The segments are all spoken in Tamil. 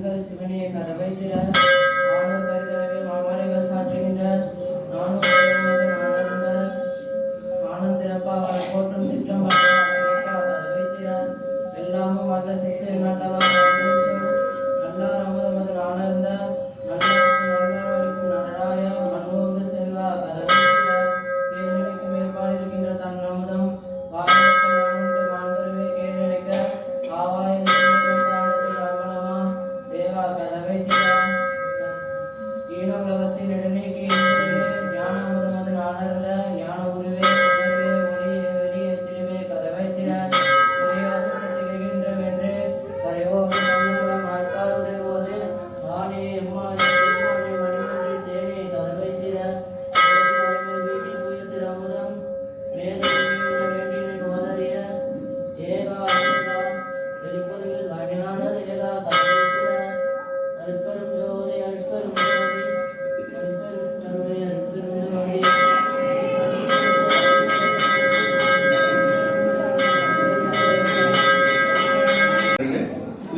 எங்கள் சிவனே கதவை திற. ஆணும் கருதரவே மாமரைகள் சாற்றுகின்ற நானும் நானருந்த ஆனந்திரப்பா அவரை போற்றும் சிற்றம் கதவை திற. எல்லாமும் வல்ல சித்து நல்லவா நல்லார் அமுதமது நானருந்த நல்லவருக்கு நல்லவழிக்கும் நடராய மண்ணுந்து செல்வா கதவை திற. தேர்நிலைக்கு மேற்பாடு இருக்கின்ற தன் அமுதம் வாரத்துக்கு நானுண்டு மாண்பருவே கேள் நினைக்க ஆவாய் கதவை திற. ஈன உலகத்தின் நெடுநீக்கி ஞான அமுதமது நானருந்த ஞான உருவே உணர்வே ஒளியே வெளியே திருவே கதவை திற. உரையாசத்தை திகழ்கின்ற வென்று கரையோடு மண்ணுலகம் ஆய்ப்பாருடைய போது ஆனே எம்மானே திருமானே மணிமன்றி தேனே கதவை திற. வீட்டில் புயத்திர அமுதம் மேலே வேண்டினின் ஓதறிய ஏகா ஏகா வெளிப்பொதுவில் வாணினானது ஏகா கதவை திற. அற்பெரும் ஜோதி அற்பெரும் ஜோதி அற்பெரும் கருணை அற்பெரும் ஜோதி.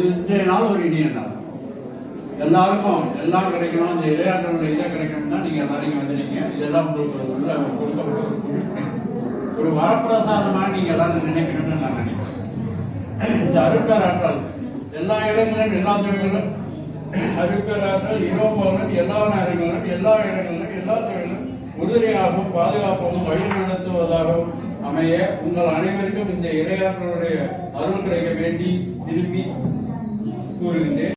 இன்றைய நாள் ஒரு இனிய நாள். எல்லாருக்கும் எல்லாம் கிடைக்கணும், அந்த இளையாற்றலுடைய இதை கிடைக்கணும் தான் நீங்கள் எல்லாரும் இங்கே வந்துட்டீங்க. இதெல்லாம் உங்களுக்கு உள்ள கொடுக்கப்பட்ட ஒரு குறிப்பு, ஒரு வரப்பிரசாதமாக நீங்கள் எல்லாரும் நினைக்கணும்னு நான் நினைக்கிறேன். இந்த அருட்பேராற்றல் எல்லா இடங்களிலும் எல்லா தொழில்களும் அருட்பேராற்றல் இரவுபவனும் எல்லா நேரங்களிலும் எல்லா இடங்களிலும் எல்லா தொழிலும் உறுதியாகவும் பாதுகாப்பாகவும் வழி நடத்துவதாகவும் அமைய உங்கள் அனைவருக்கும் இந்த இறையாற்றலுடைய அருள் கிடைக்க வேண்டி விரும்பி கூறுகின்றேன்.